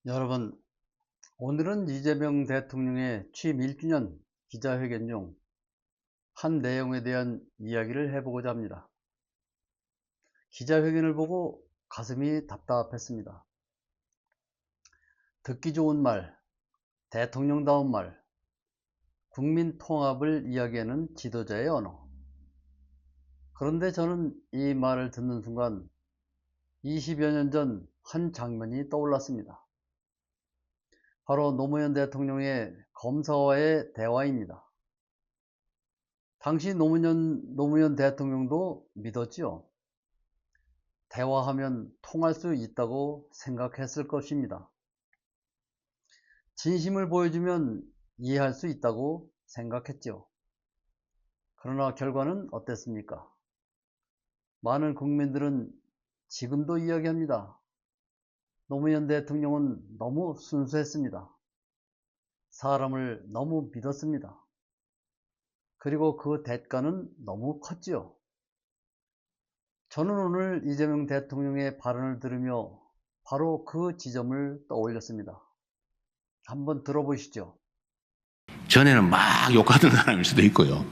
여러분, 오늘은 이재명 대통령의 취임 1주년 기자회견 중 한 내용에 대한 이야기를 해보고자 합니다. 기자회견을 보고 가슴이 답답했습니다. 듣기 좋은 말, 대통령다운 말, 국민 통합을 이야기하는 지도자의 언어. 그런데 저는 이 말을 듣는 순간 20여 년 전 한 장면이 떠올랐습니다. 바로 노무현 대통령의 검사와의 대화입니다. 당시 노무현 대통령도 믿었지요. 대화하면 통할 수 있다고 생각했을 것입니다. 진심을 보여주면 이해할 수 있다고 생각했죠. 그러나 결과는 어땠습니까? 많은 국민들은 지금도 이야기합니다. 노무현 대통령은 너무 순수했습니다. 사람을 너무 믿었습니다. 그리고 그 대가는 너무 컸지요. 저는 오늘 이재명 대통령의 발언을 들으며 바로 그 지점을 떠올렸습니다. 한번 들어보시죠. 전에는 막 욕하던 사람일 수도 있고요.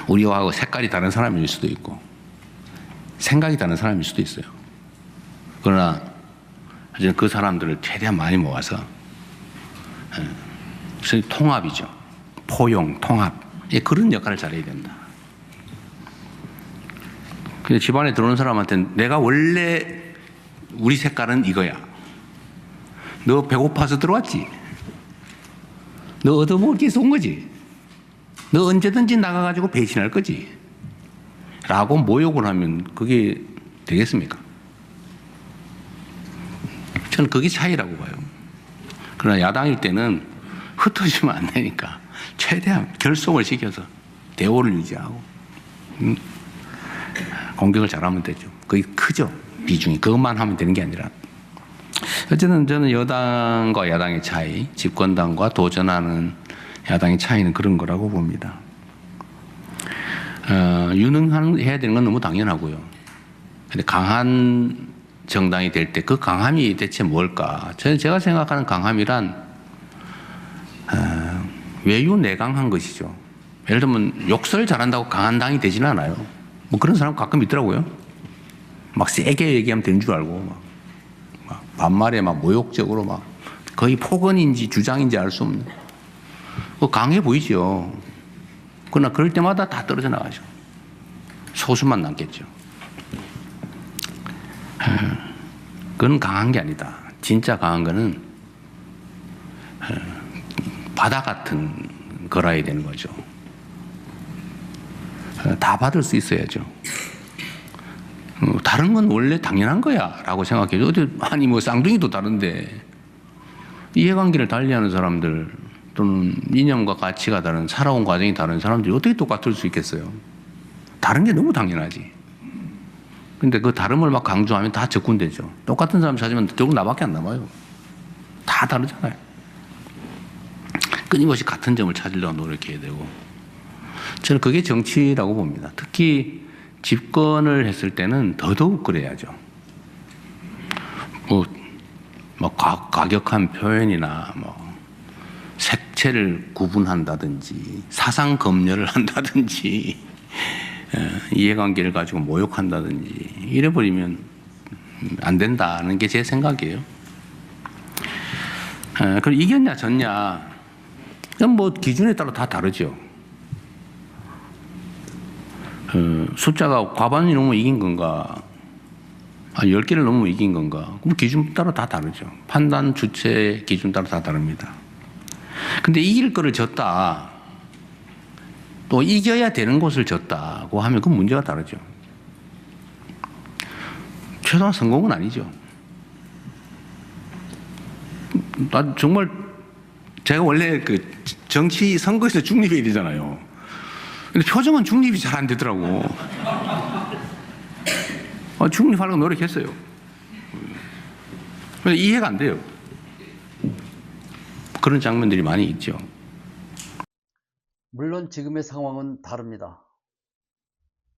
우리하고 색깔이 다른 사람일 수도 있고, 생각이 다른 사람일 수도 있어요. 그러나 저는 그 사람들을 최대한 많이 모아서 통합이죠. 포용, 통합. 그런 역할을 잘해야 된다. 근데 집안에 들어오는 사람한테는 내가 원래 우리 색깔은 이거야. 너 배고파서 들어왔지? 너 얻어먹을 게 있어 온 거지? 너 언제든지 나가가지고 배신할 거지? 라고 모욕을 하면 그게 되겠습니까? 저는 그게 차이라고 봐요. 그러나 야당일 때는 흩어지면 안 되니까 최대한 결속을 시켜서 대오를 유지하고 공격을 잘하면 되죠. 그게 크죠. 비중이. 그것만 하면 되는 게 아니라. 어쨌든 저는 여당과 야당의 차이, 집권당과 도전하는 야당의 차이는 그런 거라고 봅니다. 유능해야 되는 건 너무 당연하고요. 근데 강한 정당이 될 때 그 강함이 대체 뭘까? 제가 생각하는 강함이란 외유내강한 것이죠. 예를 들면 욕설 잘한다고 강한 당이 되지는 않아요. 뭐 그런 사람 가끔 있더라고요. 막 세게 얘기하면 되는 줄 알고 막 반말에 막 모욕적으로 막 거의 폭언인지 주장인지 알 수 없는. 강해 보이죠. 그러나 그럴 때마다 다 떨어져 나가죠. 소수만 남겠죠. 그건 강한 게 아니다. 진짜 강한 거는 바다 같은 거라야 되는 거죠. 다 받을 수 있어야죠. 다른 건 원래 당연한 거야 라고 생각해요. 아니 뭐 쌍둥이도 다른데 이해관계를 달리하는 사람들 또는 이념과 가치가 다른, 살아온 과정이 다른 사람들이 어떻게 똑같을 수 있겠어요? 다른 게 너무 당연하지. 근데 그 다름을 막 강조하면 다 적군되죠. 똑같은 사람 찾으면 결국 나밖에 안 남아요. 다 다르잖아요. 끊임없이 같은 점을 찾으려고 노력해야 되고. 저는 그게 정치라고 봅니다. 특히 집권을 했을 때는 더더욱 그래야죠. 과격한 표현이나 색채를 구분한다든지 사상 검열을 한다든지 이해관계를 가지고 모욕한다든지 이래버리면 안 된다는 게 제 생각이에요. 그리고 이겼냐 졌냐 그건 뭐 기준에 따라 다 다르죠. 숫자가 과반이 넘으면 이긴 건가 10개를 넘으면 이긴 건가 그럼 기준 따라 다 다르죠. 판단 주체 기준 따라 다 다릅니다. 근데 이길 거를 졌다 또 이겨야 되는 곳을 졌다고 하면 그 문제가 다르죠. 최소한 성공은 아니죠. 나 정말 제가 원래 그 정치 선거에서 중립해야 되잖아요. 근데 표정은 중립이 잘 안 되더라고. 중립하려고 노력했어요. 이해가 안 돼요. 그런 장면들이 많이 있죠. 물론 지금의 상황은 다릅니다.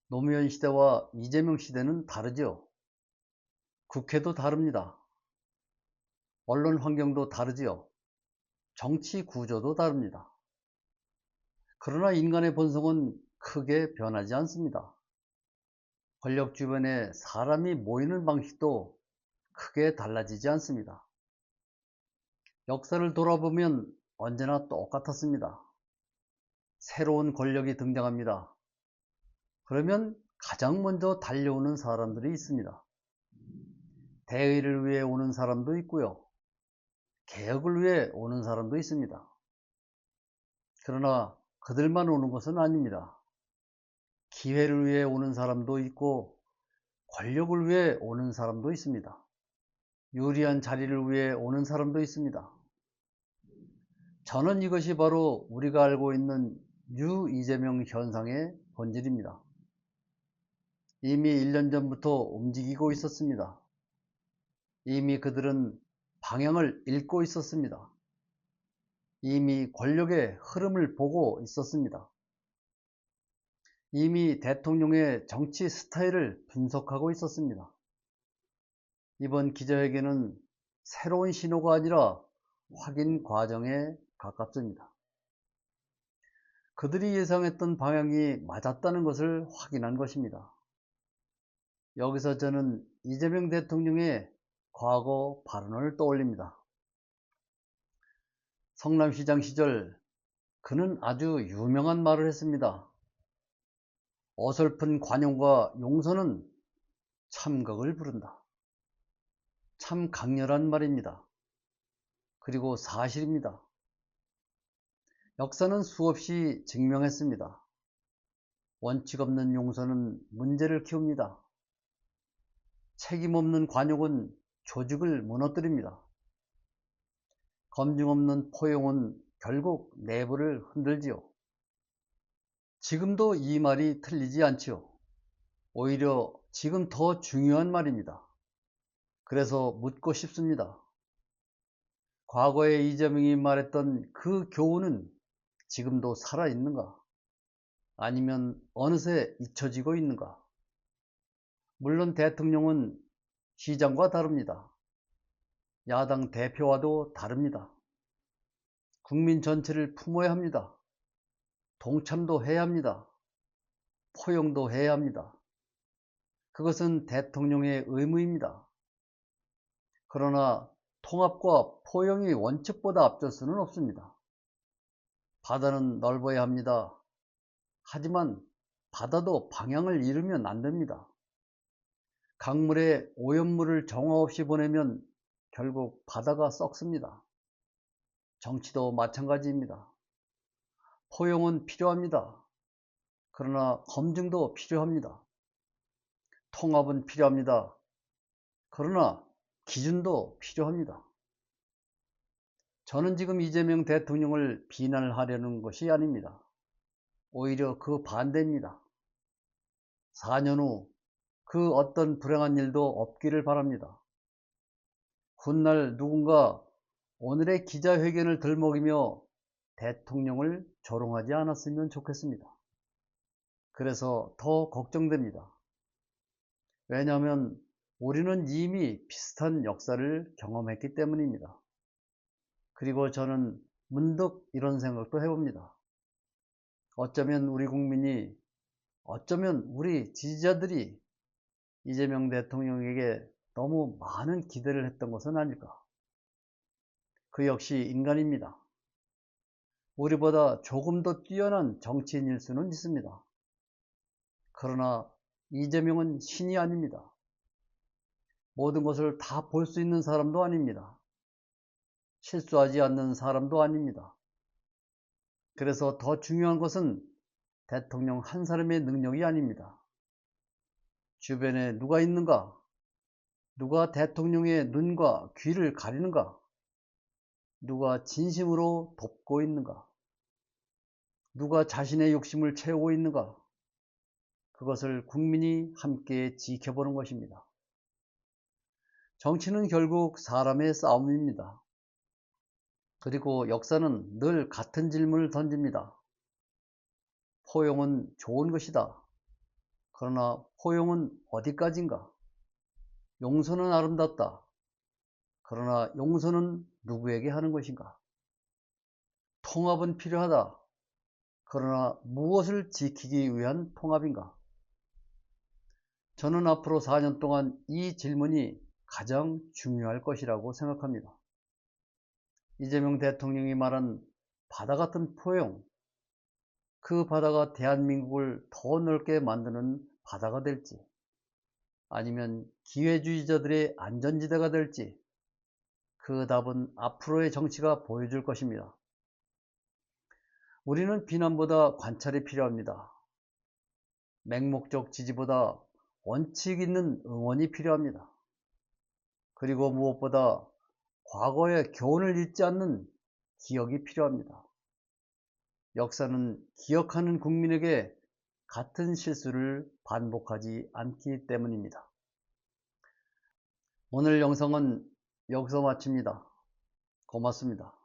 노무현 시대와 이재명 시대는 다르죠. 국회도 다릅니다. 언론 환경도 다르지요. 정치 구조도 다릅니다. 그러나 인간의 본성은 크게 변하지 않습니다. 권력 주변에 사람이 모이는 방식도 크게 달라지지 않습니다. 역사를 돌아보면 언제나 똑같았습니다. 새로운 권력이 등장합니다. 그러면 가장 먼저 달려오는 사람들이 있습니다. 대의를 위해 오는 사람도 있고요. 개혁을 위해 오는 사람도 있습니다. 그러나 그들만 오는 것은 아닙니다. 기회를 위해 오는 사람도 있고 권력을 위해 오는 사람도 있습니다. 유리한 자리를 위해 오는 사람도 있습니다. 저는 이것이 바로 우리가 알고 있는 이재명 현상의 본질입니다. 이미 1년 전부터 움직이고 있었습니다. 이미 그들은 방향을 읽고 있었습니다. 이미 권력의 흐름을 보고 있었습니다. 이미 대통령의 정치 스타일을 분석하고 있었습니다. 이번 기자회견은 새로운 신호가 아니라 확인 과정에 가깝습니다. 그들이 예상했던 방향이 맞았다는 것을 확인한 것입니다. 여기서 저는 이재명 대통령의 과거 발언을 떠올립니다. 성남시장 시절 그는 아주 유명한 말을 했습니다. 어설픈 관용과 용서는 참극을 부른다. 참 강렬한 말입니다. 그리고 사실입니다. 역사는 수없이 증명했습니다. 원칙 없는 용서는 문제를 키웁니다. 책임 없는 관용은 조직을 무너뜨립니다. 검증 없는 포용은 결국 내부를 흔들지요. 지금도 이 말이 틀리지 않지요. 오히려 지금 더 중요한 말입니다. 그래서 묻고 싶습니다. 과거에 이재명이 말했던 그 교훈은 지금도 살아있는가? 아니면 어느새 잊혀지고 있는가? 물론 대통령은 시장과 다릅니다. 야당 대표와도 다릅니다. 국민 전체를 품어야 합니다. 동참도 해야 합니다. 포용도 해야 합니다. 그것은 대통령의 의무입니다. 그러나 통합과 포용이 원칙보다 앞설 수는 없습니다. 바다는 넓어야 합니다. 하지만 바다도 방향을 잃으면 안 됩니다. 강물에 오염물을 정화 없이 보내면 결국 바다가 썩습니다. 정치도 마찬가지입니다. 포용은 필요합니다. 그러나 검증도 필요합니다. 통합은 필요합니다. 그러나 기준도 필요합니다. 저는 지금 이재명 대통령을 비난하려는 것이 아닙니다. 오히려 그 반대입니다. 4년 후 그 어떤 불행한 일도 없기를 바랍니다. 훗날 누군가 오늘의 기자회견을 들먹이며 대통령을 조롱하지 않았으면 좋겠습니다. 그래서 더 걱정됩니다. 왜냐하면 우리는 이미 비슷한 역사를 경험했기 때문입니다. 그리고 저는 문득 이런 생각도 해봅니다. 어쩌면 우리 국민이, 어쩌면 우리 지지자들이 이재명 대통령에게 너무 많은 기대를 했던 것은 아닐까. 그 역시 인간입니다. 우리보다 조금 더 뛰어난 정치인일 수는 있습니다. 그러나 이재명은 신이 아닙니다. 모든 것을 다 볼 수 있는 사람도 아닙니다. 실수하지 않는 사람도 아닙니다. 그래서 더 중요한 것은 대통령 한 사람의 능력이 아닙니다. 주변에 누가 있는가? 누가 대통령의 눈과 귀를 가리는가? 누가 진심으로 돕고 있는가? 누가 자신의 욕심을 채우고 있는가? 그것을 국민이 함께 지켜보는 것입니다. 정치는 결국 사람의 싸움입니다. 그리고 역사는 늘 같은 질문을 던집니다. 포용은 좋은 것이다. 그러나 포용은 어디까지인가? 용서는 아름답다. 그러나 용서는 누구에게 하는 것인가? 통합은 필요하다. 그러나 무엇을 지키기 위한 통합인가? 저는 앞으로 4년 동안 이 질문이 가장 중요할 것이라고 생각합니다. 이재명 대통령이 말한 바다 같은 포용, 그 바다가 대한민국을 더 넓게 만드는 바다가 될지, 아니면 기회주의자들의 안전지대가 될지, 그 답은 앞으로의 정치가 보여줄 것입니다. 우리는 비난보다 관찰이 필요합니다. 맹목적 지지보다 원칙 있는 응원이 필요합니다. 그리고 무엇보다 과거의 교훈을 잊지 않는 기억이 필요합니다. 역사는 기억하는 국민에게 같은 실수를 반복하지 않기 때문입니다. 오늘 영상은 여기서 마칩니다. 고맙습니다.